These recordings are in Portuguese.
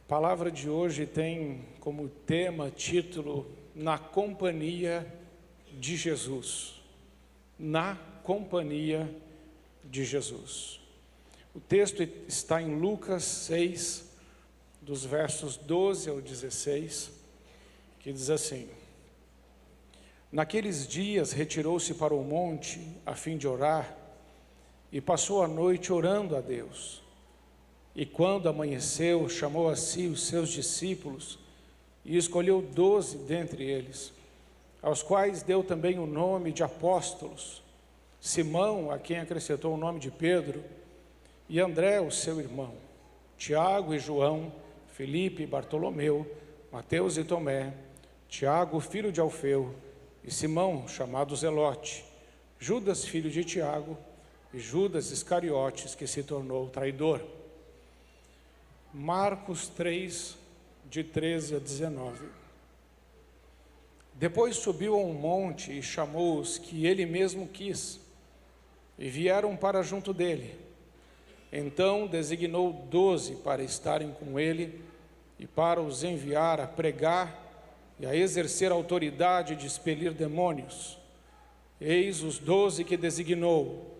palavra de hoje tem como tema, título, Na Companhia de Jesus. Na Companhia de Jesus. O texto está em Lucas 6, dos versos 12 ao 16, que diz assim: Naqueles dias retirou-se para o monte a fim de orar, e passou a noite orando a Deus. E quando amanheceu, chamou a si os seus discípulos e escolheu 12 dentre eles, aos quais deu também o nome de apóstolos: Simão, a quem acrescentou o nome de Pedro, e André, o seu irmão, Tiago e João, Filipe e Bartolomeu, Mateus e Tomé, Tiago, filho de Alfeu, e Simão, chamado Zelote, Judas, filho de Tiago, e Judas Iscariotes, que se tornou traidor. Marcos 3, de 13 a 19. Depois subiu a um monte e chamou os que ele mesmo quis, e vieram para junto dele. Então designou 12 para estarem com ele e para os enviar a pregar e a exercer a autoridade de expelir demônios. Eis os 12 que designou: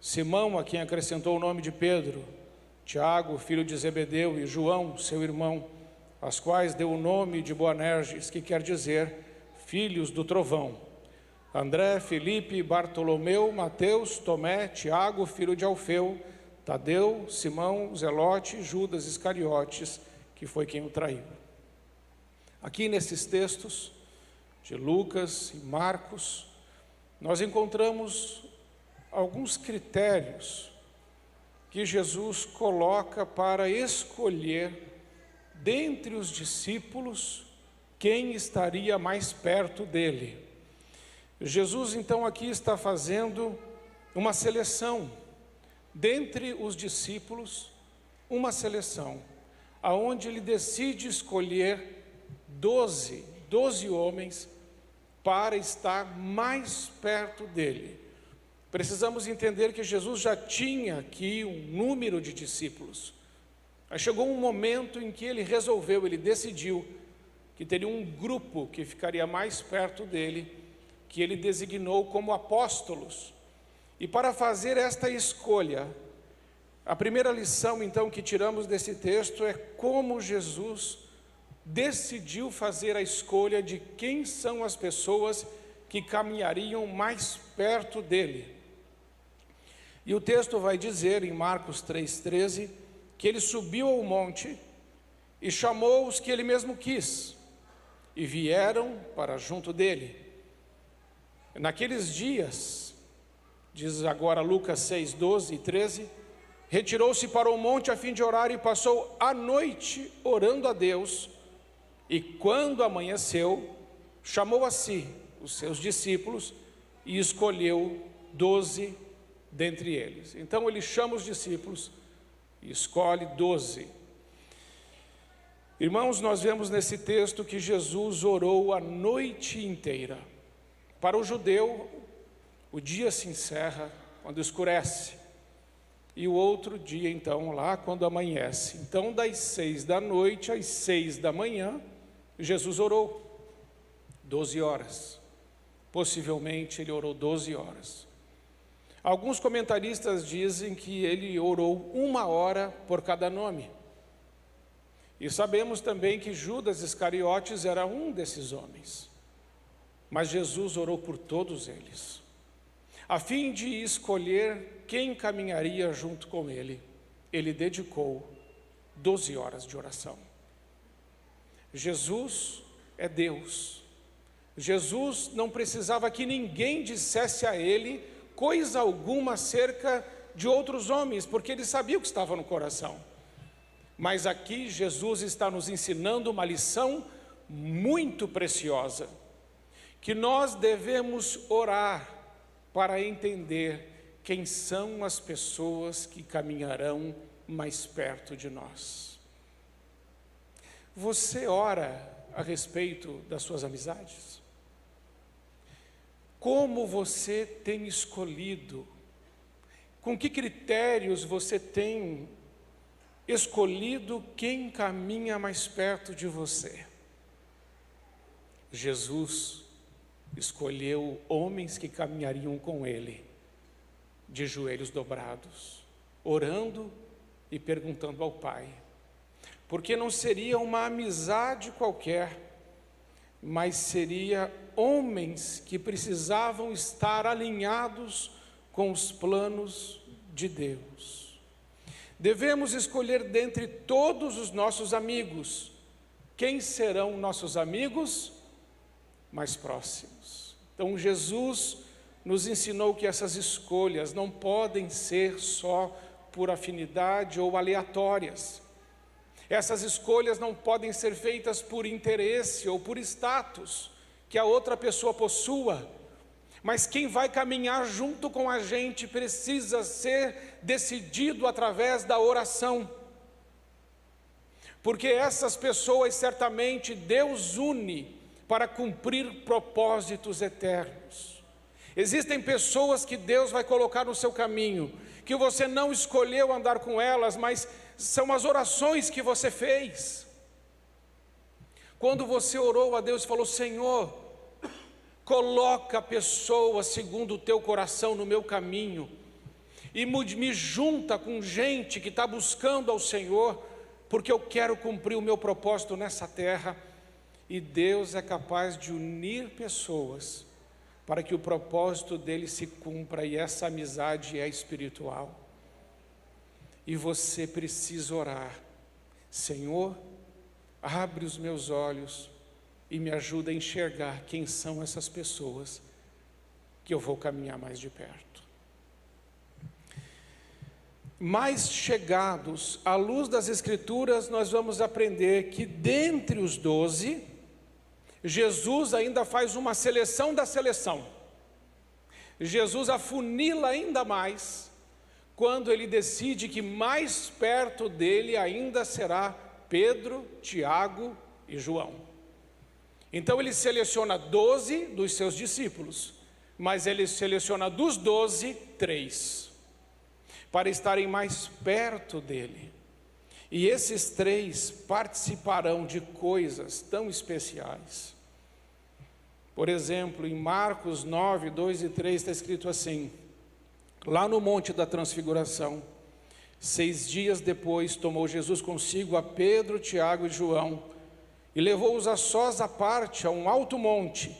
Simão, a quem acrescentou o nome de Pedro, Tiago, filho de Zebedeu, e João, seu irmão, aos quais deu o nome de Boanerges, que quer dizer filhos do trovão, André, Filipe, Bartolomeu, Mateus, Tomé, Tiago, filho de Alfeu, Tadeu, Simão, Zelote, Judas Iscariotes, que foi quem o traiu. Aqui nesses textos de Lucas e Marcos, nós encontramos alguns critérios que Jesus coloca para escolher dentre os discípulos quem estaria mais perto dele. Jesus então aqui está fazendo uma seleção dentre os discípulos, uma seleção, aonde ele decide escolher 12 homens para estar mais perto dele. Precisamos entender que Jesus já tinha aqui um número de discípulos. Aí chegou um momento em que ele decidiu que teria um grupo que ficaria mais perto dele, que ele designou como apóstolos. E para fazer esta escolha, a primeira lição então que tiramos desse texto é como Jesus decidiu fazer a escolha de quem são as pessoas que caminhariam mais perto dele. E o texto vai dizer em Marcos 3,13, que ele subiu ao monte e chamou os que ele mesmo quis, e vieram para junto dele. Naqueles dias, diz agora Lucas 6, 12 e 13, retirou-se para o monte a fim de orar e passou a noite orando a Deus, e quando amanheceu, chamou a si os seus discípulos e escolheu 12 dentre eles. Então ele chama os discípulos e escolhe 12. Irmãos, nós vemos nesse texto que Jesus orou a noite inteira. Para o judeu, o dia se encerra quando escurece, e o outro dia então lá quando amanhece. Então das 6 da noite às 6 da manhã, Jesus orou 12 horas. Possivelmente ele orou 12 horas. Alguns comentaristas dizem que ele orou 1 hora por cada nome. E sabemos também que Judas Iscariotes era um desses homens. Mas Jesus orou por todos eles, a fim de escolher quem caminharia junto com ele. Ele dedicou 12 horas de oração. Jesus é Deus. Jesus não precisava que ninguém dissesse a ele coisa alguma acerca de outros homens, porque ele sabia o que estava no coração. Mas aqui Jesus está nos ensinando uma lição muito preciosa, que nós devemos orar para entender quem são as pessoas que caminharão mais perto de nós. Você ora a respeito das suas amizades? Como você tem escolhido? Com que critérios você tem escolhido quem caminha mais perto de você. Jesus escolheu homens que caminhariam com ele, de joelhos dobrados, orando e perguntando ao Pai. Porque não seria uma amizade qualquer, mas seria homens que precisavam estar alinhados com os planos de Deus. Devemos escolher dentre todos os nossos amigos. Quem serão nossos amigos mais próximos? Então Jesus nos ensinou que essas escolhas não podem ser só por afinidade ou aleatórias. Essas escolhas não podem ser feitas por interesse ou por status que a outra pessoa possua, mas quem vai caminhar junto com a gente precisa ser decidido através da oração, porque essas pessoas certamente Deus une para cumprir propósitos eternos. Existem pessoas que Deus vai colocar no seu caminho, que você não escolheu andar com elas, mas são as orações que você fez. Quando você orou a Deus e falou: Senhor, coloca pessoas segundo o teu coração no meu caminho, e me junta com gente que está buscando ao Senhor, porque eu quero cumprir o meu propósito nessa terra. E Deus é capaz de unir pessoas para que o propósito dele se cumpra, e essa amizade é espiritual. E você precisa orar: Senhor, abre os meus olhos e me ajuda a enxergar quem são essas pessoas que eu vou caminhar mais de perto. Mais chegados à luz das Escrituras, nós vamos aprender que dentre os 12, Jesus ainda faz uma seleção da seleção. Jesus afunila ainda mais quando ele decide que mais perto dele ainda será Pedro, Tiago e João. Então ele seleciona 12 dos seus discípulos, mas ele seleciona dos 12, 3, para estarem mais perto dele. E esses 3 participarão de coisas tão especiais. Por exemplo, em Marcos 9, 2 e 3 está escrito assim: lá no Monte da Transfiguração, 6 dias depois, tomou Jesus consigo a Pedro, Tiago e João, e levou-os a sós à parte, a um alto monte,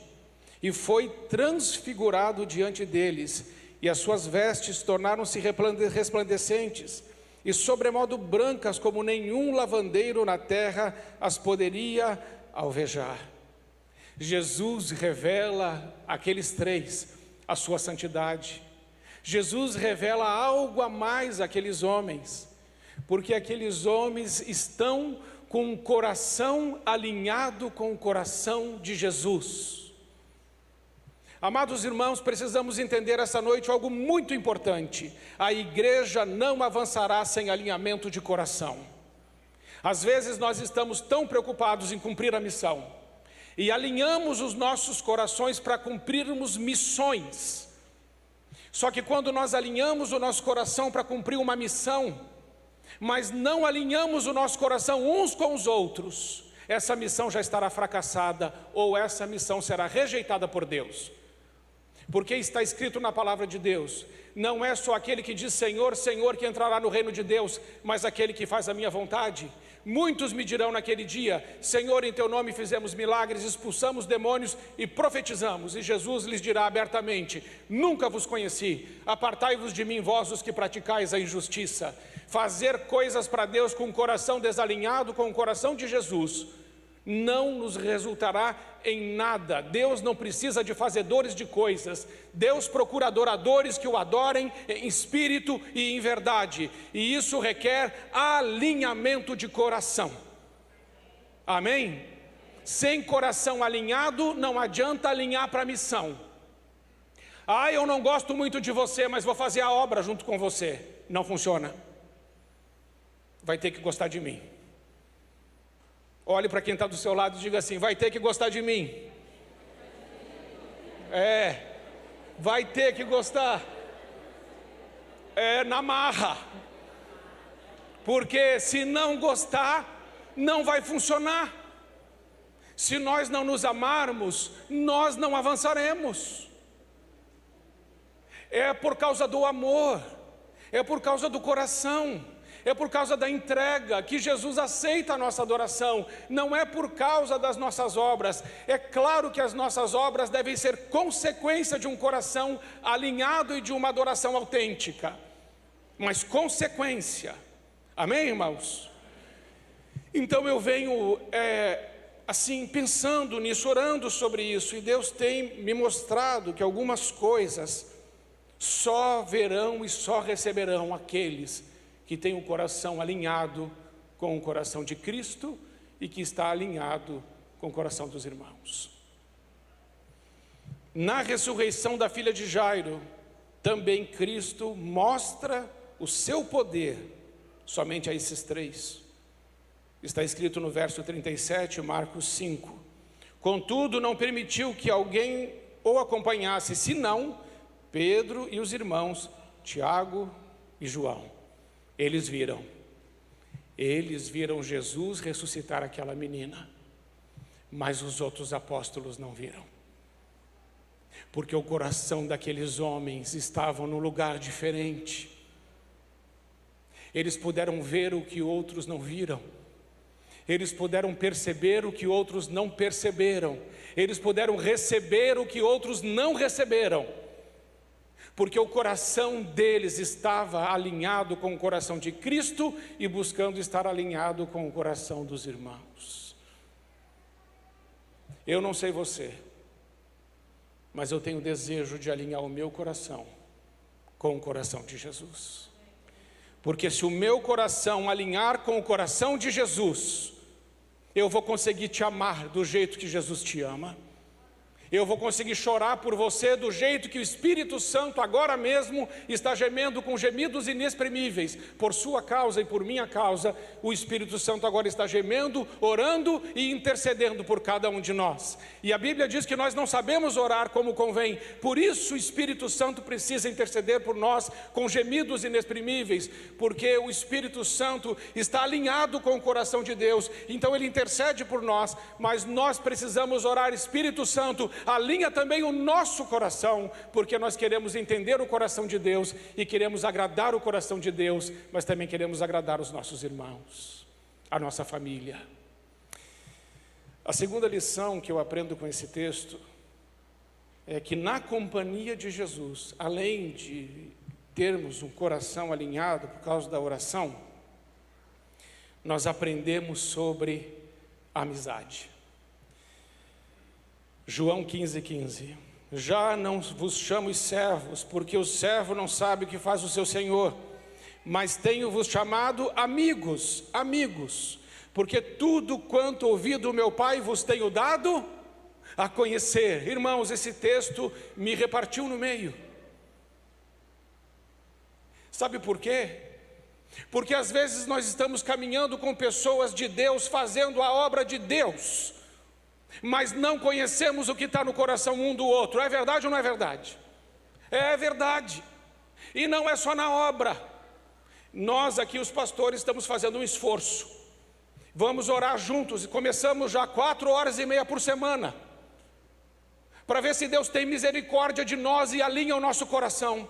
e foi transfigurado diante deles, e as suas vestes tornaram-se resplandecentes, e sobremodo brancas, como nenhum lavandeiro na terra as poderia alvejar. Jesus revela àqueles 3 a sua santidade. Jesus revela algo a mais àqueles homens, porque aqueles homens estão com o coração alinhado com o coração de Jesus. Amados irmãos, precisamos entender essa noite algo muito importante: a igreja não avançará sem alinhamento de coração. Às vezes nós estamos tão preocupados em cumprir a missão, e alinhamos os nossos corações para cumprirmos missões. Só que quando nós alinhamos o nosso coração para cumprir uma missão, mas não alinhamos o nosso coração uns com os outros, essa missão já estará fracassada, ou essa missão será rejeitada por Deus. Porque está escrito na palavra de Deus: não é só aquele que diz Senhor, Senhor que entrará no reino de Deus, mas aquele que faz a minha vontade. Muitos me dirão naquele dia: Senhor, em teu nome fizemos milagres, expulsamos demônios e profetizamos. E Jesus lhes dirá abertamente: nunca vos conheci, apartai-vos de mim, vós os que praticais a injustiça. Fazer coisas para Deus com o coração desalinhado com o coração de Jesus não nos resultará em nada. Deus não precisa de fazedores de coisas. Deus procura adoradores que o adorem em espírito e em verdade, e isso requer alinhamento de coração. Amém? Sem coração alinhado não adianta alinhar para a missão. Eu não gosto muito de você, mas vou fazer a obra junto com você. Não funciona. Vai ter que gostar de mim. Olhe para quem está do seu lado e diga assim: vai ter que gostar de mim. Vai ter que gostar. Na marra. porque se não gostar, não vai funcionar. Se nós não nos amarmos, nós não avançaremos. É por causa do amor, é por causa do coração, é por causa da entrega que Jesus aceita a nossa adoração. Não é por causa das nossas obras. É claro que as nossas obras devem ser consequência de um coração alinhado e de uma adoração autêntica, mas consequência. Amém, irmãos? Então eu venho assim pensando nisso, orando sobre isso, e Deus tem me mostrado que algumas coisas só verão e só receberão aqueles que têm o coração alinhado com o coração de Cristo e que está alinhado com o coração dos irmãos. Na ressurreição da filha de Jairo, também Cristo mostra o seu poder somente a esses três. Está escrito no verso 37, Marcos 5. Contudo, não permitiu que alguém o acompanhasse, senão Pedro e os irmãos Tiago e João. Eles viram Jesus ressuscitar aquela menina, mas os outros apóstolos não viram, porque o coração daqueles homens estava num lugar diferente. Eles puderam ver o que outros não viram, eles puderam perceber o que outros não perceberam, eles puderam receber o que outros não receberam, porque o coração deles estava alinhado com o coração de Cristo e buscando estar alinhado com o coração dos irmãos. Eu não sei você, mas eu tenho desejo de alinhar o meu coração com o coração de Jesus. Porque se o meu coração alinhar com o coração de Jesus, eu vou conseguir te amar do jeito que Jesus te ama. Eu vou conseguir chorar por você do jeito que o Espírito Santo agora mesmo está gemendo com gemidos inexprimíveis. Por sua causa e por minha causa, o Espírito Santo agora está gemendo, orando e intercedendo por cada um de nós. E a Bíblia diz que nós não sabemos orar como convém. Por isso o Espírito Santo precisa interceder por nós com gemidos inexprimíveis, porque o Espírito Santo está alinhado com o coração de Deus. Então ele intercede por nós, mas nós precisamos orar: Espírito Santo, alinha também o nosso coração, porque nós queremos entender o coração de Deus e queremos agradar o coração de Deus, mas também queremos agradar os nossos irmãos, a nossa família. A segunda lição que eu aprendo com esse texto é que na companhia de Jesus, além de termos um coração alinhado por causa da oração, nós aprendemos sobre amizade. João 15:15. Já não vos chamo servos, porque o servo não sabe o que faz o seu senhor, mas tenho-vos chamado amigos, porque tudo quanto ouvi do meu Pai vos tenho dado a conhecer. Irmãos, esse texto me repartiu no meio. Sabe por quê? Porque às vezes nós estamos caminhando com pessoas de Deus, fazendo a obra de Deus, mas não conhecemos o que está no coração um do outro. É verdade ou não é verdade? É verdade. E não é só na obra. Nós aqui, os pastores, estamos fazendo um esforço. Vamos orar juntos e começamos já 4h30 por semana, para ver se Deus tem misericórdia de nós e alinha o nosso coração.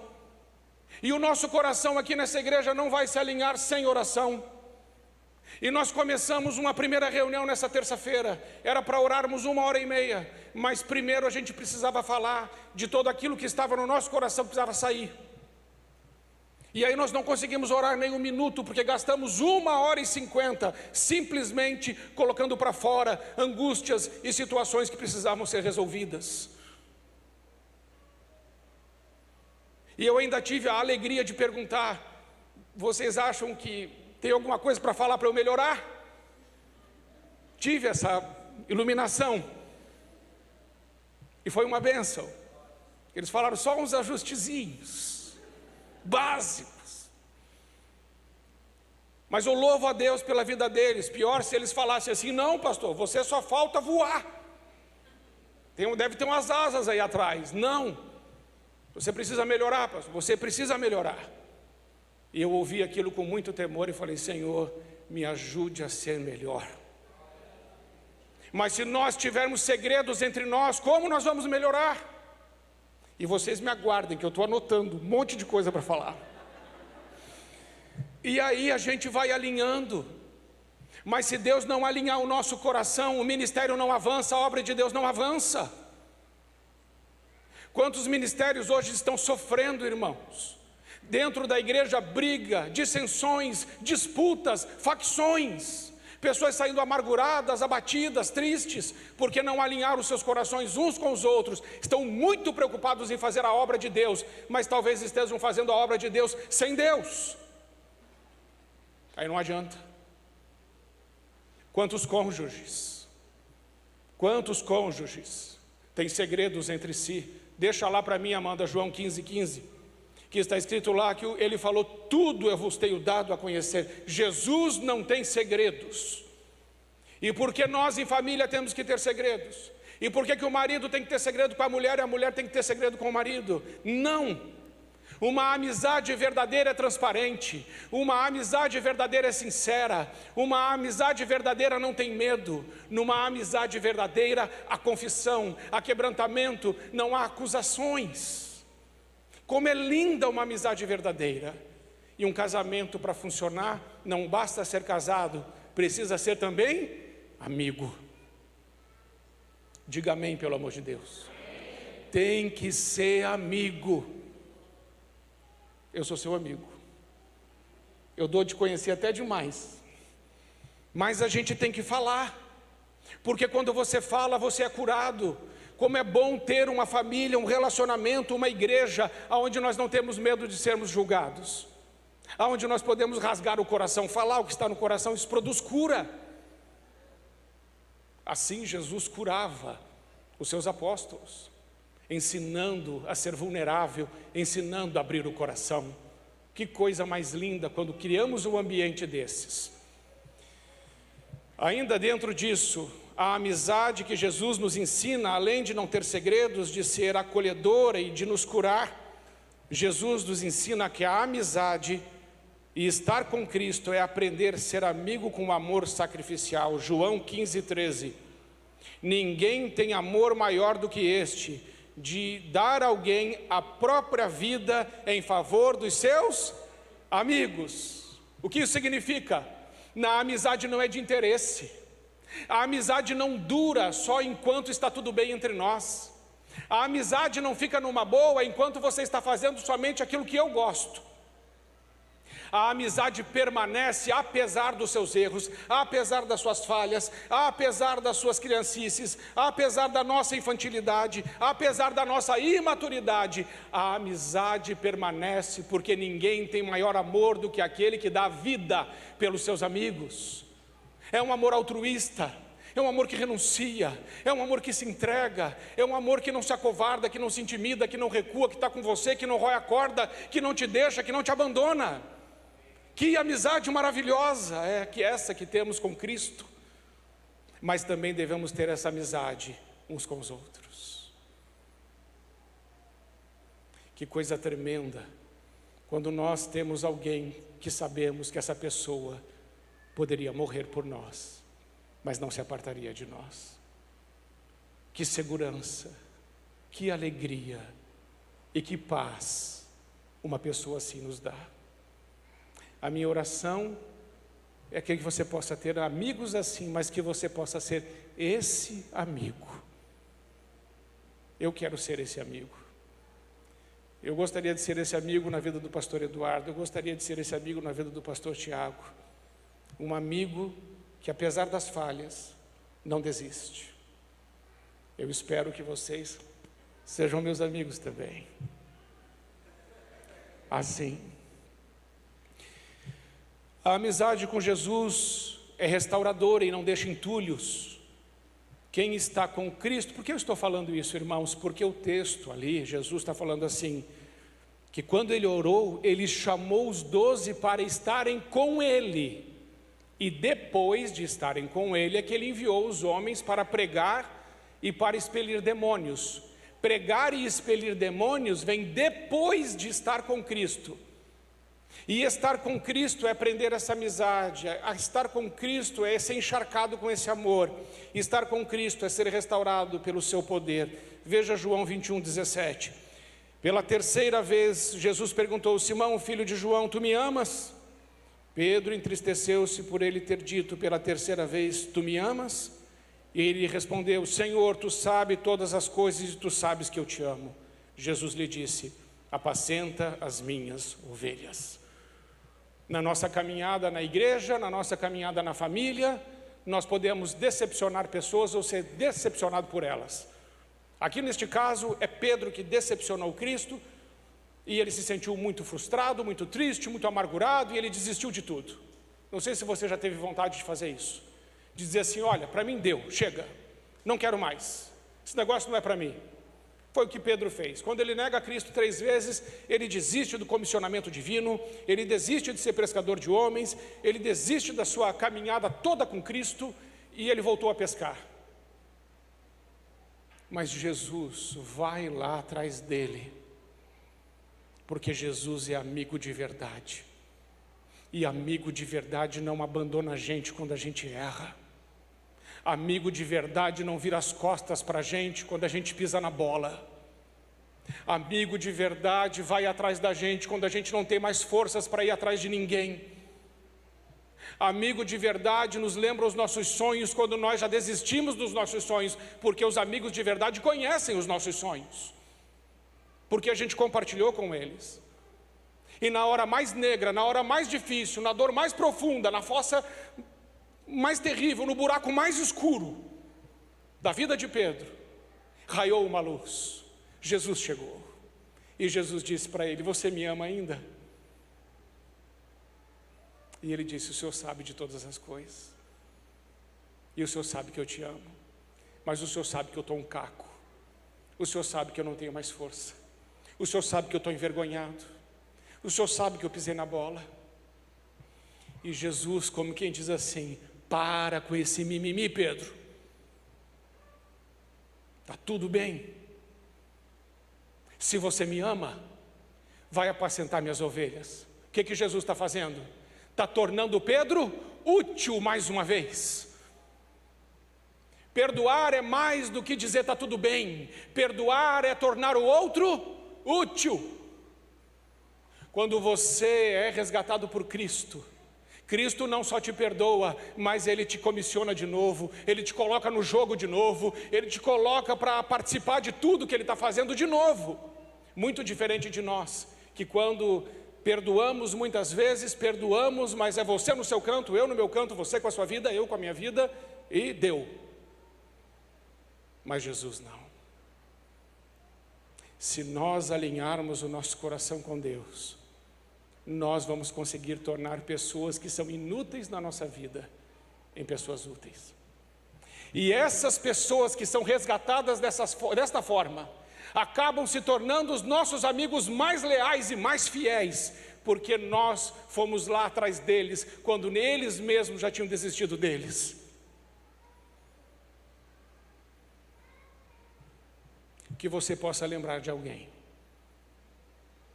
E o nosso coração aqui nessa igreja não vai se alinhar sem oração. E nós começamos uma primeira reunião nessa terça-feira. Era para orarmos 1h30, mas primeiro a gente precisava falar de todo aquilo que estava no nosso coração, que precisava sair. E aí nós não conseguimos orar nem um minuto, porque gastamos 1h50 simplesmente colocando para fora angústias e situações que precisavam ser resolvidas. E eu ainda tive a alegria de perguntar: vocês acham que tem alguma coisa para falar para eu melhorar? Tive essa iluminação. E foi uma bênção. Eles falaram só uns ajustezinhos básicos. Mas eu louvo a Deus pela vida deles. Pior se eles falassem assim: não, pastor, você só falta voar. Deve ter umas asas aí atrás. Não. Você precisa melhorar, pastor. Você precisa melhorar. E eu ouvi aquilo com muito temor e falei: Senhor, me ajude a ser melhor. Mas se nós tivermos segredos entre nós, como nós vamos melhorar? E vocês me aguardem, que eu estou anotando um monte de coisa para falar. E aí a gente vai alinhando. Mas se Deus não alinhar o nosso coração, o ministério não avança, a obra de Deus não avança. Quantos ministérios hoje estão sofrendo, irmãos? Dentro da igreja, briga, dissensões, disputas, facções. Pessoas saindo amarguradas, abatidas, tristes, porque não alinharam os seus corações uns com os outros. Estão muito preocupados em fazer a obra de Deus, mas talvez estejam fazendo a obra de Deus sem Deus. Aí não adianta. Quantos cônjuges têm segredos entre si? Deixa lá para mim, Amanda, João 15:15, que está escrito lá que ele falou: tudo eu vos tenho dado a conhecer. Jesus não tem segredos. E por que nós em família temos que ter segredos? E por que o marido tem que ter segredo com a mulher e a mulher tem que ter segredo com o marido? Não. Uma amizade verdadeira é transparente, uma amizade verdadeira é sincera, uma amizade verdadeira não tem medo. Numa amizade verdadeira há confissão, há quebrantamento, não há acusações. Como é linda uma amizade verdadeira. E um casamento, para funcionar, não basta ser casado, precisa ser também amigo. Diga amém, pelo amor de Deus. Tem que ser amigo. Eu sou seu amigo. Eu dou de conhecer até demais. Mas a gente tem que falar. Porque quando você fala, você é curado. Como é bom ter uma família, um relacionamento, uma igreja, onde nós não temos medo de sermos julgados. Onde nós podemos rasgar o coração, falar o que está no coração, isso produz cura. Assim Jesus curava os seus apóstolos, ensinando a ser vulnerável, ensinando a abrir o coração. Que coisa mais linda quando criamos um ambiente desses. Ainda dentro disso, a amizade que Jesus nos ensina, além de não ter segredos, de ser acolhedora e de nos curar, Jesus nos ensina que a amizade e estar com Cristo é aprender a ser amigo com amor sacrificial. João 15:13. Ninguém tem amor maior do que este, de dar a alguém a própria vida em favor dos seus amigos. O que isso significa? Na amizade não é de interesse. A amizade não dura só enquanto está tudo bem entre nós. A amizade não fica numa boa enquanto você está fazendo somente aquilo que eu gosto. A amizade permanece apesar dos seus erros, apesar das suas falhas, apesar das suas criancices, apesar da nossa infantilidade, apesar da nossa imaturidade. A amizade permanece porque ninguém tem maior amor do que aquele que dá vida pelos seus amigos. É um amor altruísta, é um amor que renuncia, é um amor que se entrega, é um amor que não se acovarda, que não se intimida, que não recua, que está com você, que não rói a corda, que não te deixa, que não te abandona. Que amizade maravilhosa é que essa que temos com Cristo. Mas também devemos ter essa amizade uns com os outros. Que coisa tremenda quando nós temos alguém que sabemos que essa pessoa poderia morrer por nós, mas não se apartaria de nós. Que segurança, que alegria e que paz uma pessoa assim nos dá. A minha oração é que você possa ter amigos assim, mas que você possa ser esse amigo. Eu quero ser esse amigo. Eu gostaria de ser esse amigo na vida do pastor Eduardo, eu gostaria de ser esse amigo na vida do pastor Tiago. Um amigo que, apesar das falhas, não desiste. Eu espero que vocês sejam meus amigos também. Assim. A amizade com Jesus é restauradora e não deixa entulhos. Quem está com Cristo, por que eu estou falando isso, irmãos? Porque o texto ali, Jesus está falando assim, que quando ele orou, ele chamou os 12 para estarem com ele. E depois de estarem com ele, é que ele enviou os homens para pregar e para expelir demônios. Pregar e expelir demônios vem depois de estar com Cristo. E estar com Cristo é aprender essa amizade, estar com Cristo é ser encharcado com esse amor, estar com Cristo é ser restaurado pelo seu poder. Veja João 21:17. Pela terceira vez, Jesus perguntou: Simão, filho de João, tu me amas? Pedro entristeceu-se por ele ter dito pela terceira vez: tu me amas? E ele respondeu: Senhor, tu sabes todas as coisas e tu sabes que eu te amo. Jesus lhe disse: apacenta as minhas ovelhas. Na nossa caminhada na igreja, na nossa caminhada na família, nós podemos decepcionar pessoas ou ser decepcionado por elas. Aqui neste caso é Pedro que decepcionou Cristo, e ele se sentiu muito frustrado, muito triste, muito amargurado, e ele desistiu de tudo. Não sei se você já teve vontade de fazer isso, de dizer assim: olha, para mim deu, chega, não quero mais, esse negócio não é para mim. Foi o que Pedro fez. Quando ele nega a Cristo 3 vezes, ele desiste do comissionamento divino, ele desiste de ser pescador de homens, ele desiste da sua caminhada toda com Cristo, e ele voltou a pescar. Mas Jesus vai lá atrás dele, porque Jesus é amigo de verdade, e amigo de verdade não abandona a gente quando a gente erra. Amigo de verdade não vira as costas para a gente quando a gente pisa na bola. Amigo de verdade vai atrás da gente quando a gente não tem mais forças para ir atrás de ninguém. Amigo de verdade nos lembra os nossos sonhos quando nós já desistimos dos nossos sonhos, porque os amigos de verdade conhecem os nossos sonhos, porque a gente compartilhou com eles. E na hora mais negra, na hora mais difícil, na dor mais profunda, na fossa mais terrível, no buraco mais escuro da vida de Pedro, raiou uma luz. Jesus chegou, e Jesus disse para ele: você me ama ainda? E ele disse: o Senhor sabe de todas as coisas, e o Senhor sabe que eu te amo, mas o Senhor sabe que eu estou um caco, o Senhor sabe que eu não tenho mais força, o Senhor sabe que eu estou envergonhado, o Senhor sabe que eu pisei na bola. E Jesus, como quem diz assim: para com esse mimimi, Pedro, está tudo bem. Se você me ama, vai apacentar minhas ovelhas. O que Jesus está fazendo? Está tornando Pedro útil mais uma vez. Perdoar é mais do que dizer está tudo bem. Perdoar é tornar o outro útil. Quando você é resgatado por Cristo, Cristo não só te perdoa, mas Ele te comissiona de novo, Ele te coloca no jogo de novo, Ele te coloca para participar de tudo que Ele está fazendo de novo. Muito diferente de nós, que quando perdoamos, muitas vezes perdoamos, mas é você no seu canto, eu no meu canto, você com a sua vida, eu com a minha vida, e deu. Mas Jesus não. Se nós alinharmos o nosso coração com Deus, nós vamos conseguir tornar pessoas que são inúteis na nossa vida em pessoas úteis. E essas pessoas que são resgatadas desta forma, acabam se tornando os nossos amigos mais leais e mais fiéis, porque nós fomos lá atrás deles, quando eles mesmos já tinham desistido deles. Que você possa lembrar de alguém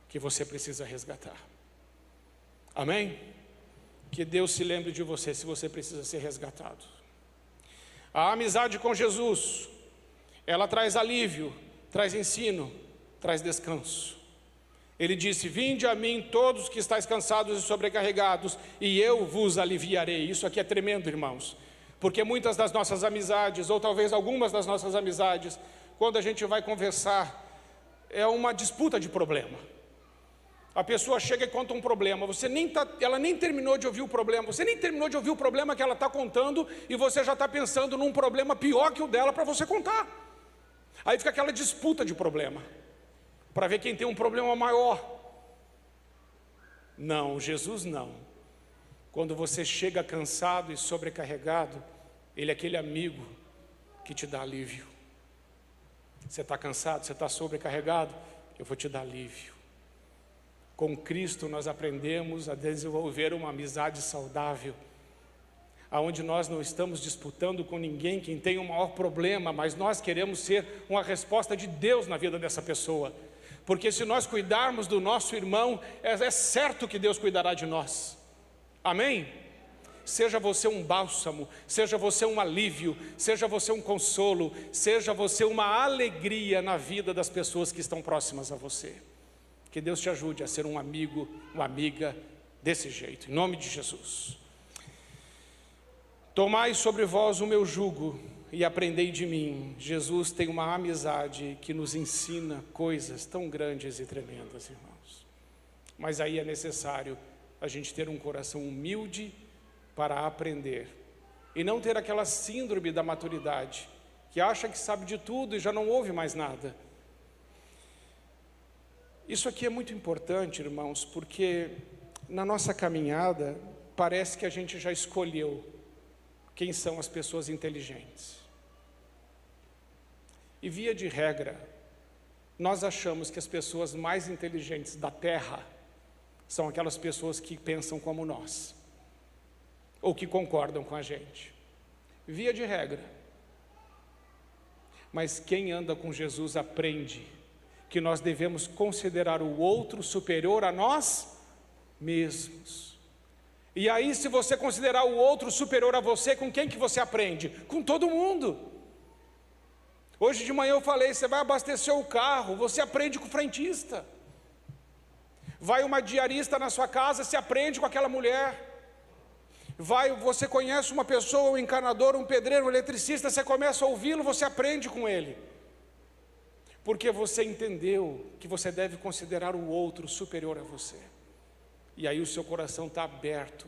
que você precisa resgatar. Amém? Que Deus se lembre de você se você precisa ser resgatado. A amizade com Jesus, ela traz alívio, traz ensino, traz descanso. Ele disse: vinde a mim todos que estáis cansados e sobrecarregados, e eu vos aliviarei. Isso aqui é tremendo, irmãos, porque muitas das nossas amizades, ou talvez algumas das nossas amizades, quando a gente vai conversar, é uma disputa de problema. A pessoa chega e conta um problema, ela nem terminou de ouvir o problema, você nem terminou de ouvir o problema que ela está contando, e você já está pensando num problema pior que o dela para você contar. Aí fica aquela disputa de problema, para ver quem tem um problema maior. Não, Jesus não. Quando você chega cansado e sobrecarregado, Ele é aquele amigo que te dá alívio. Você está cansado, você está sobrecarregado, eu vou te dar alívio. Com Cristo nós aprendemos a desenvolver uma amizade saudável, aonde nós não estamos disputando com ninguém quem tem o maior problema, mas nós queremos ser uma resposta de Deus na vida dessa pessoa. porque se nós cuidarmos do nosso irmão, é certo que Deus cuidará de nós. Amém? Seja você um bálsamo, seja você um alívio, seja você um consolo, seja você uma alegria na vida das pessoas que estão próximas a você. Que Deus te ajude a ser um amigo, uma amiga desse jeito, em nome de Jesus. Tomai sobre vós o meu jugo e aprendei de mim. Jesus tem uma amizade que nos ensina coisas tão grandes e tremendas, irmãos. Mas aí é necessário a gente ter um coração humilde para aprender, e não ter aquela síndrome da maturidade, que acha que sabe de tudo e já não ouve mais nada. Isso aqui é muito importante, irmãos, porque na nossa caminhada, parece que a gente já escolheu quem são as pessoas inteligentes. E via de regra, nós achamos que as pessoas mais inteligentes da Terra são aquelas pessoas que pensam como nós, ou que concordam com a gente, via de regra. Mas quem anda com Jesus aprende que nós devemos considerar o outro superior a nós mesmos. E aí, se você considerar o outro superior a você, com quem que você aprende? Com todo mundo. Hoje de manhã eu falei, você vai abastecer o carro, você aprende com o frentista. Vai uma diarista na sua casa, você aprende com aquela mulher. Você conhece uma pessoa, um encanador, um pedreiro, um eletricista, você começa a ouvi-lo, você aprende com ele. Porque você entendeu que você deve considerar o outro superior a você. E aí o seu coração está aberto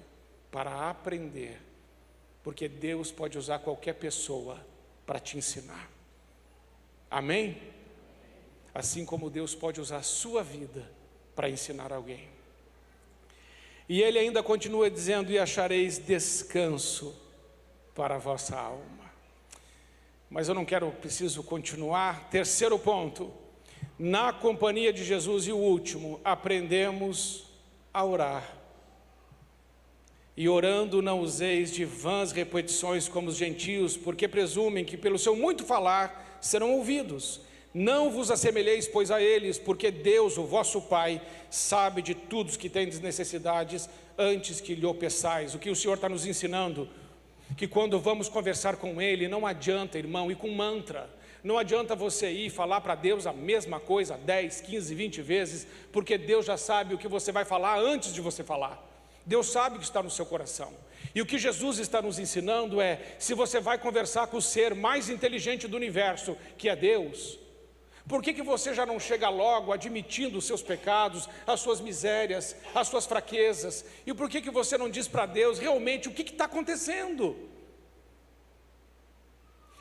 para aprender. Porque Deus pode usar qualquer pessoa para te ensinar. Amém? Assim como Deus pode usar a sua vida para ensinar alguém. E ele ainda continua dizendo, e achareis descanso para a vossa alma. Mas eu não preciso continuar. Terceiro ponto, na companhia de Jesus. E o último, aprendemos a orar. E orando não useis de vãs repetições como os gentios, porque presumem que pelo seu muito falar serão ouvidos. Não vos assemelheis, pois, a eles, porque Deus, o vosso Pai, sabe de todos que tendes necessidades, antes que lhe o peçais. O que o Senhor está nos ensinando? Que quando vamos conversar com Ele, não adianta, irmão, ir com mantra. Não adianta você ir falar para Deus a mesma coisa 10, 15, 20 vezes, porque Deus já sabe o que você vai falar antes de você falar. Deus sabe o que está no seu coração. E o que Jesus está nos ensinando é, se você vai conversar com o ser mais inteligente do universo, que é Deus, por que você já não chega logo admitindo os seus pecados, as suas misérias, as suas fraquezas? E por que você não diz para Deus realmente o que está acontecendo?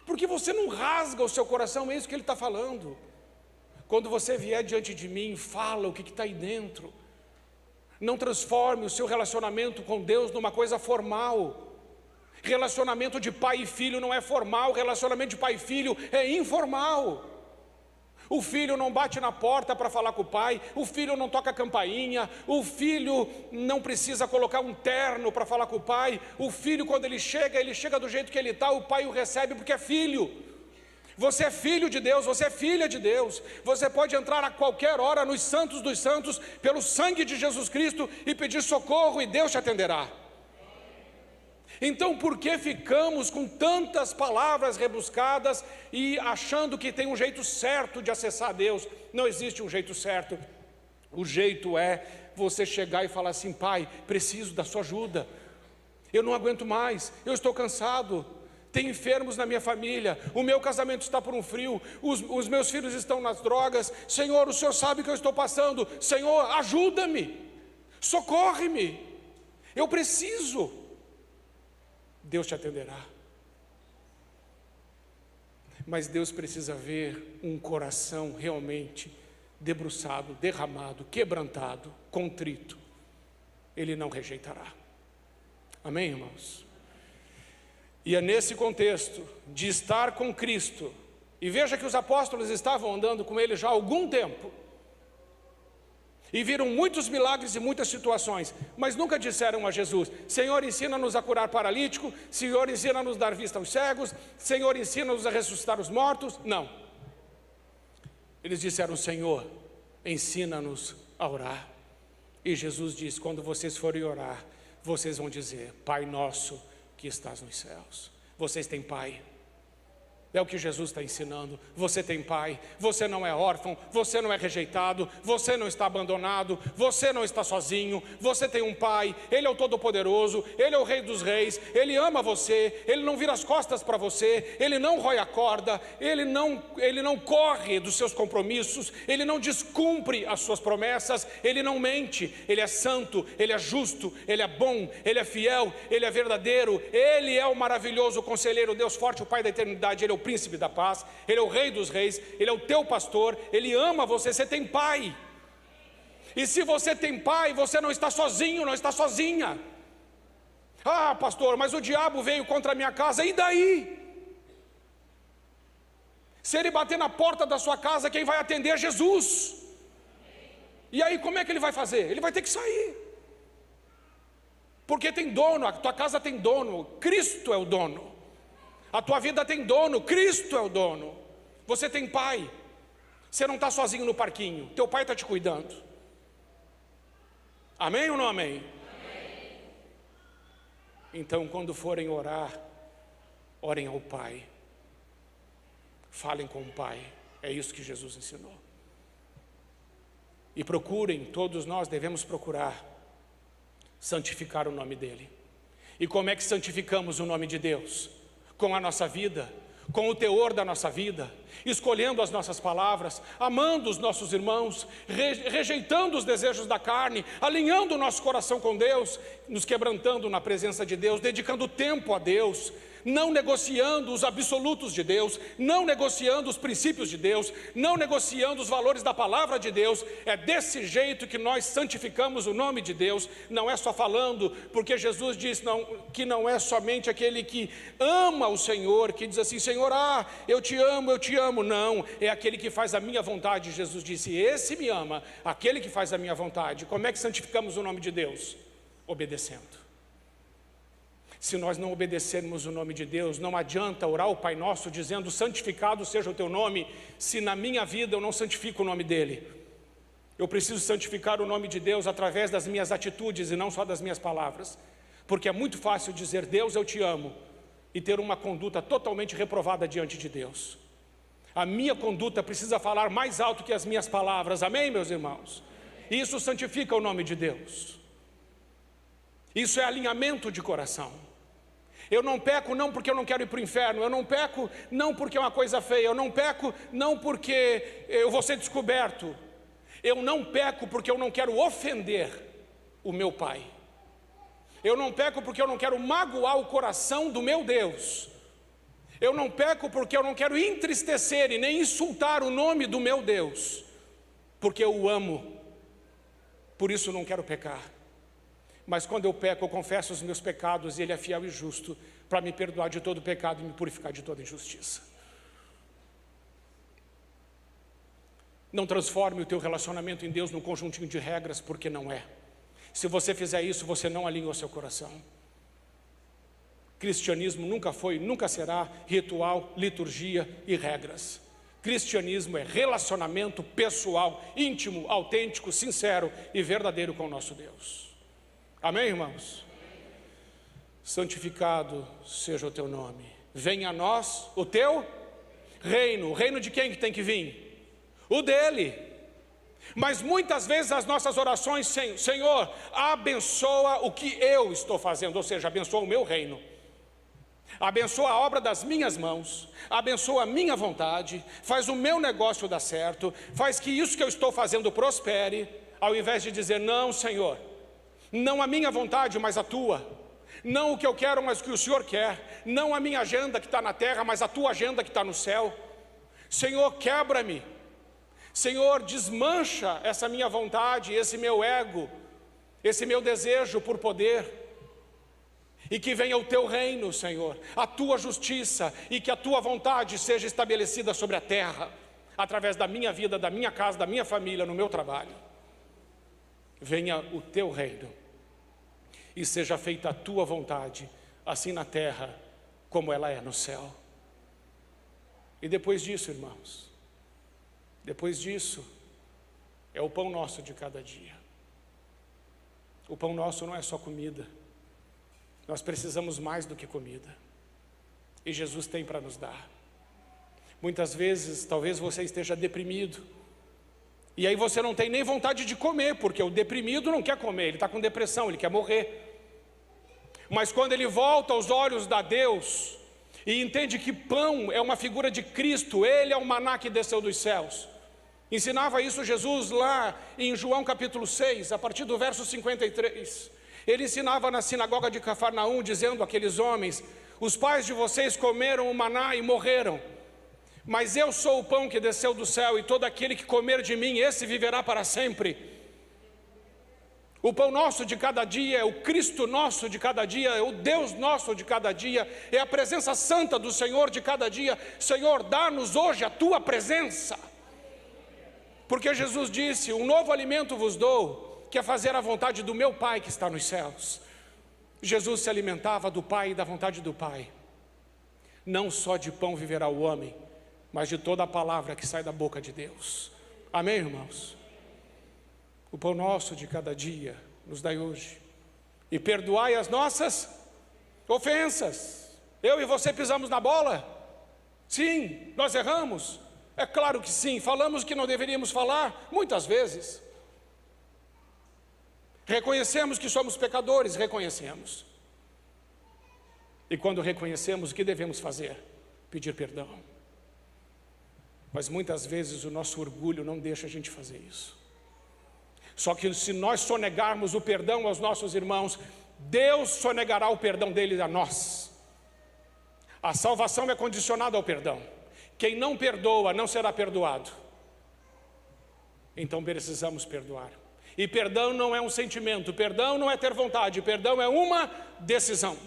Por que você não rasga o seu coração? É isso que Ele está falando. Quando você vier diante de mim, fala o que está aí dentro. Não transforme o seu relacionamento com Deus numa coisa formal. Relacionamento de pai e filho não é formal, relacionamento de pai e filho é informal. O filho não bate na porta para falar com o pai, o filho não toca campainha, o filho não precisa colocar um terno para falar com o pai. O filho, quando ele chega do jeito que ele está, o pai o recebe porque é filho. Você é filho de Deus, você é filha de Deus. Você pode entrar a qualquer hora nos santos dos santos, pelo sangue de Jesus Cristo, e pedir socorro, e Deus te atenderá. Então, por que ficamos com tantas palavras rebuscadas e achando que tem um jeito certo de acessar a Deus? Não existe um jeito certo. O jeito é você chegar e falar assim: Pai, preciso da sua ajuda. Eu não aguento mais, eu estou cansado. Tem enfermos na minha família, o meu casamento está por um frio, os meus filhos estão nas drogas. Senhor, o Senhor sabe o que eu estou passando. Senhor, ajuda-me, socorre-me, eu preciso. Deus te atenderá. Mas Deus precisa ver um coração realmente debruçado, derramado, quebrantado, contrito. Ele não rejeitará. Amém, irmãos? E é nesse contexto de estar com Cristo, e veja que os apóstolos estavam andando com Ele já há algum tempo, e viram muitos milagres e muitas situações, mas nunca disseram a Jesus: Senhor, ensina-nos a curar paralítico, Senhor, ensina-nos a dar vista aos cegos, Senhor, ensina-nos a ressuscitar os mortos. Não. Eles disseram: Senhor, ensina-nos a orar. E Jesus diz: quando vocês forem orar, vocês vão dizer: Pai nosso que estás nos céus. Vocês têm pai. É o que Jesus está ensinando. Você tem pai, você não é órfão, você não é rejeitado, você não está abandonado, você não está sozinho, você tem um pai, Ele é o Todo-Poderoso, Ele é o Rei dos Reis, Ele ama você, Ele não vira as costas para você, Ele não rói a corda, Ele não corre dos seus compromissos, Ele não descumpre as suas promessas, Ele não mente, Ele é santo, Ele é justo, Ele é bom, Ele é fiel, Ele é verdadeiro, Ele é o maravilhoso conselheiro, Deus forte, o Pai da eternidade, Ele é o príncipe da paz, Ele é o Rei dos Reis, Ele é o teu pastor, Ele ama você, você tem pai. E se você tem pai, você não está sozinho, não está sozinha. Ah, pastor, mas o diabo veio contra a minha casa, e daí? Se ele bater na porta da sua casa, quem vai atender é Jesus. E aí como é que ele vai fazer? Ele vai ter que sair, porque tem dono, a tua casa tem dono, Cristo é o dono. A tua vida tem dono, Cristo é o dono. Você tem pai. Você não está sozinho no parquinho, teu pai está te cuidando. Amém ou não amém? Amém. Então quando forem orar, orem ao Pai. Falem com o Pai. É isso que Jesus ensinou. E procurem, todos nós devemos procurar santificar o nome dEle. E como é que santificamos o nome de Deus? Com a nossa vida, com o teor da nossa vida, escolhendo as nossas palavras, amando os nossos irmãos, rejeitando os desejos da carne, alinhando o nosso coração com Deus, nos quebrantando na presença de Deus, dedicando tempo a Deus, não negociando os absolutos de Deus, não negociando os princípios de Deus, não negociando os valores da palavra de Deus. É desse jeito que nós santificamos o nome de Deus. Não é só falando, porque Jesus diz que não é somente aquele que ama o Senhor, que diz assim: Senhor, eu te amo. Não, é aquele que faz a minha vontade. Jesus disse: esse me ama, aquele que faz a minha vontade. Como é que santificamos o nome de Deus? Obedecendo. Se nós não obedecermos o nome de Deus, não adianta orar o Pai Nosso dizendo: santificado seja o teu nome, se na minha vida eu não santifico o nome dEle. Eu preciso santificar o nome de Deus através das minhas atitudes e não só das minhas palavras, porque é muito fácil dizer Deus eu te amo e ter uma conduta totalmente reprovada diante de Deus. A minha conduta precisa falar mais alto que as minhas palavras. Amém, meus irmãos? Isso santifica o nome de Deus. Isso é alinhamento de coração. Eu não peco não porque eu não quero ir para o inferno, eu não peco não porque é uma coisa feia, eu não peco não porque eu vou ser descoberto, eu não peco porque eu não quero ofender o meu Pai, eu não peco porque eu não quero magoar o coração do meu Deus, eu não peco porque eu não quero entristecer e nem insultar o nome do meu Deus, porque eu o amo, por isso não quero pecar. Mas quando eu peco, eu confesso os meus pecados e Ele é fiel e justo para me perdoar de todo pecado e me purificar de toda injustiça. Não transforme o teu relacionamento em Deus num conjuntinho de regras, porque não é. Se você fizer isso, você não alinha o seu coração. Cristianismo nunca foi, nunca será ritual, liturgia e regras. Cristianismo é relacionamento pessoal, íntimo, autêntico, sincero e verdadeiro com o nosso Deus. Amém, irmãos? Santificado seja o teu nome. Venha a nós o teu reino. O reino de quem que tem que vir? O dele. Mas muitas vezes as nossas orações, Senhor, abençoa o que eu estou fazendo, ou seja, abençoa o meu reino. Abençoa a obra das minhas mãos, abençoa a minha vontade, faz o meu negócio dar certo, faz que isso que eu estou fazendo prospere, ao invés de dizer: não, Senhor, não a minha vontade, mas a tua. Não o que eu quero, mas o que o Senhor quer. Não a minha agenda que está na terra, mas a tua agenda que está no céu. Senhor, quebra-me. Senhor, desmancha essa minha vontade, esse meu ego, esse meu desejo por poder. E que venha o teu reino, Senhor, a tua justiça, e que a tua vontade seja estabelecida sobre a terra, através da minha vida, da minha casa, da minha família, no meu trabalho. Venha o teu reino e seja feita a tua vontade, assim na terra como ela é no céu. E depois disso, irmãos, depois disso, é o pão nosso de cada dia. O pão nosso não é só comida. Nós precisamos mais do que comida. E Jesus tem para nos dar. Muitas vezes, talvez você esteja deprimido. E aí você não tem nem vontade de comer, porque o deprimido não quer comer, ele está com depressão, ele quer morrer. Mas quando ele volta aos olhos da Deus e entende que pão é uma figura de Cristo, Ele é o maná que desceu dos céus. Ensinava isso Jesus lá em João capítulo 6, a partir do verso 53. Ele ensinava na sinagoga de Cafarnaum, dizendo àqueles homens: os pais de vocês comeram o maná e morreram. Mas eu sou o pão que desceu do céu, e todo aquele que comer de mim, esse viverá para sempre. O pão nosso de cada dia é o Cristo nosso de cada dia, é o Deus nosso de cada dia, é a presença santa do Senhor de cada dia. Senhor, dá-nos hoje a tua presença. Porque Jesus disse: um novo alimento vos dou, que é fazer a vontade do meu Pai que está nos céus. Jesus se alimentava do Pai e da vontade do Pai. Não só de pão viverá o homem, mas de toda a palavra que sai da boca de Deus. Amém, irmãos? O pão nosso de cada dia nos dai hoje. E perdoai as nossas ofensas. Eu e você pisamos na bola? Sim. Nós erramos? É claro que sim. Falamos que não deveríamos falar? Muitas vezes. Reconhecemos que somos pecadores? Reconhecemos. E quando reconhecemos, o que devemos fazer? Pedir perdão. Mas muitas vezes o nosso orgulho não deixa a gente fazer isso. Só que se nós sonegarmos o perdão aos nossos irmãos, Deus sonegará o perdão deles a nós. A salvação é condicionada ao perdão. Quem não perdoa não será perdoado. Então precisamos perdoar. E perdão não é um sentimento, perdão não é ter vontade, perdão é uma decisão.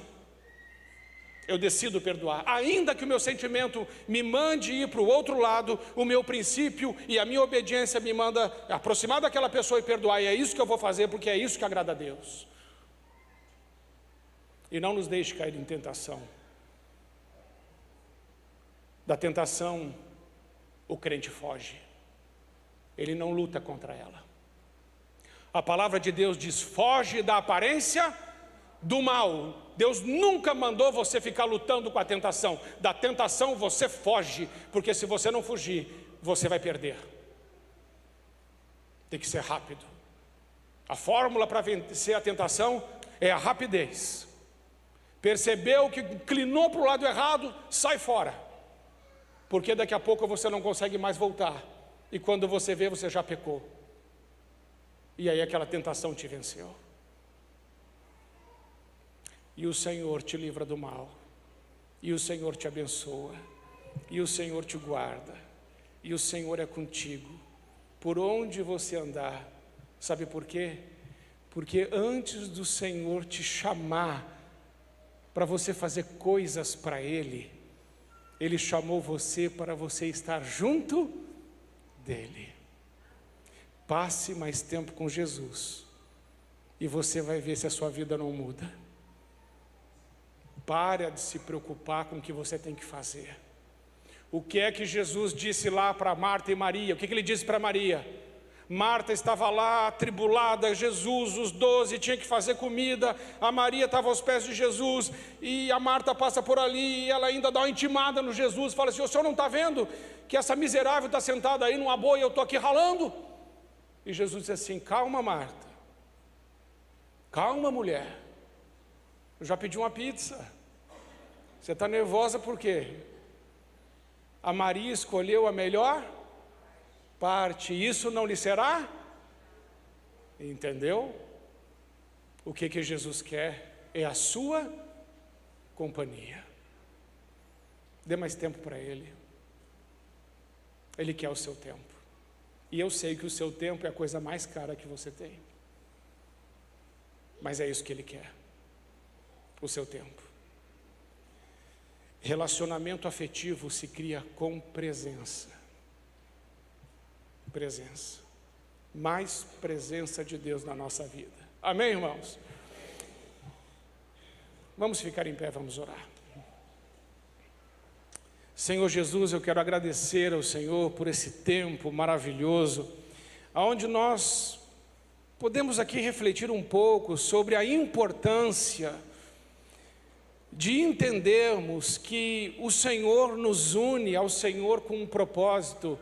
Eu decido perdoar, ainda que o meu sentimento me mande ir para o outro lado, o meu princípio e a minha obediência me manda aproximar daquela pessoa e perdoar, e é isso que eu vou fazer, porque é isso que agrada a Deus. E não nos deixe cair em tentação. Da tentação, o crente foge, ele não luta contra ela. A palavra de Deus diz: foge da aparência do mal. Deus nunca mandou você ficar lutando com a tentação. Da tentação você foge, porque se você não fugir, você vai perder. Tem que ser rápido. A fórmula para vencer a tentação é a rapidez. Percebeu que inclinou para o lado errado, sai fora, porque daqui a pouco você não consegue mais voltar, e quando você vê, você já pecou, e aí aquela tentação te venceu. E o Senhor te livra do mal, e o Senhor te abençoa, e o Senhor te guarda, e o Senhor é contigo, por onde você andar. Sabe por quê? Porque antes do Senhor te chamar para você fazer coisas para Ele, Ele chamou você para você estar junto dEle. Passe mais tempo com Jesus, e você vai ver se a sua vida não muda. Pare de se preocupar com o que você tem que fazer. O que é que Jesus disse lá para Marta e Maria? O que ele disse para Maria? Marta estava lá atribulada, Jesus, os 12, tinha que fazer comida, a Maria estava aos pés de Jesus, e a Marta passa por ali, e ela ainda dá uma intimada no Jesus, fala assim: o senhor não está vendo que essa miserável está sentada aí numa boa e eu estou aqui ralando? E Jesus disse assim: calma, Marta, calma, mulher, eu já pedi uma pizza, você está nervosa por quê? A Maria escolheu a melhor parte, isso não lhe será? Entendeu? O que Jesus quer é a sua companhia. Dê mais tempo para Ele. Ele quer o seu tempo. E eu sei que o seu tempo é a coisa mais cara que você tem. Mas é isso que Ele quer. O seu tempo. Relacionamento afetivo se cria com presença. Presença. Mais presença de Deus na nossa vida. Amém, irmãos? Vamos ficar em pé, vamos orar. Senhor Jesus, eu quero agradecer ao Senhor por esse tempo maravilhoso, onde nós podemos aqui refletir um pouco sobre a importância de entendermos que o Senhor nos une ao Senhor com um propósito,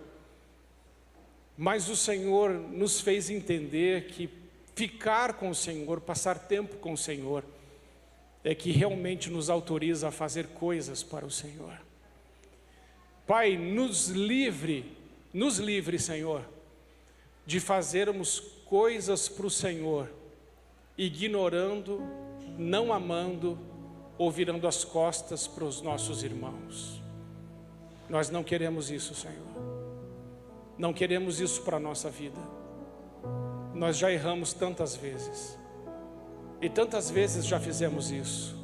mas o Senhor nos fez entender que ficar com o Senhor, passar tempo com o Senhor, é que realmente nos autoriza a fazer coisas para o Senhor. Pai, nos livre, Senhor, de fazermos coisas para o Senhor, ignorando, não amando, ou virando as costas para os nossos irmãos. Nós não queremos isso, Senhor. Não queremos isso para a nossa vida. Nós já erramos tantas vezes. E tantas vezes já fizemos isso.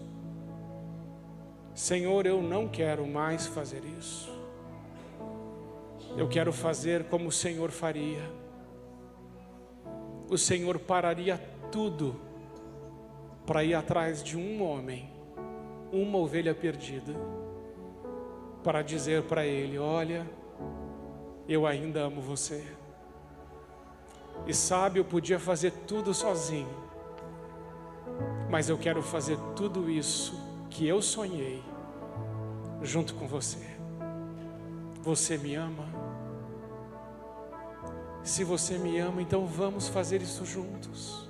Senhor, eu não quero mais fazer isso. Eu quero fazer como o Senhor faria. O Senhor pararia tudo para ir atrás de um homem, uma ovelha perdida, para dizer para ele: olha, eu ainda amo você. E sabe, eu podia fazer tudo sozinho, mas eu quero fazer tudo isso que eu sonhei junto com você. Você me ama? Se você me ama, então vamos fazer isso juntos.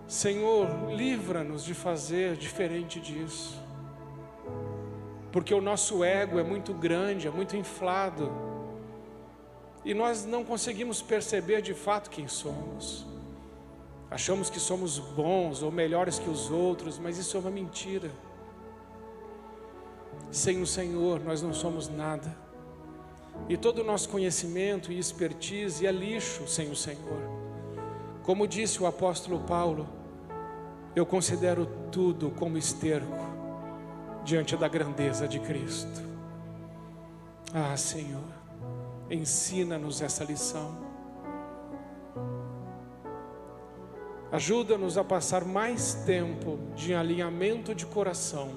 Senhor, livra-nos de fazer diferente disso, porque o nosso ego é muito grande, é muito inflado, e nós não conseguimos perceber de fato quem somos. Achamos que somos bons ou melhores que os outros, mas isso é uma mentira. Sem o Senhor nós não somos nada, e todo o nosso conhecimento e expertise é lixo sem o Senhor. Como disse o apóstolo Paulo: eu considero tudo como esterco diante da grandeza de Cristo. Ah, Senhor, ensina-nos essa lição. Ajuda-nos a passar mais tempo de alinhamento de coração,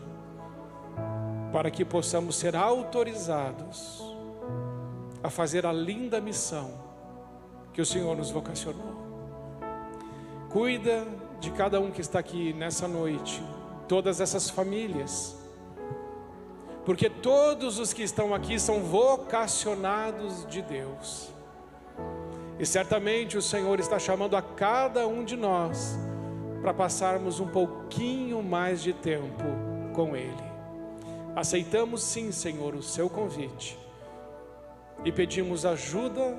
para que possamos ser autorizados a fazer a linda missão que o Senhor nos vocacionou. Cuida de cada um que está aqui nessa noite, todas essas famílias, porque todos os que estão aqui são vocacionados de Deus, e certamente o Senhor está chamando a cada um de nós para passarmos um pouquinho mais de tempo com Ele. Aceitamos sim, Senhor, o seu convite, e pedimos ajuda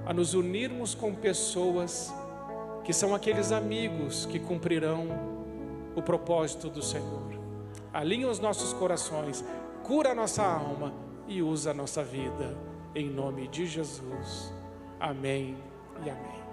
a nos unirmos com pessoas que são aqueles amigos que cumprirão o propósito do Senhor. Alinha os nossos corações, cura a nossa alma e usa a nossa vida, em nome de Jesus. Amém e amém.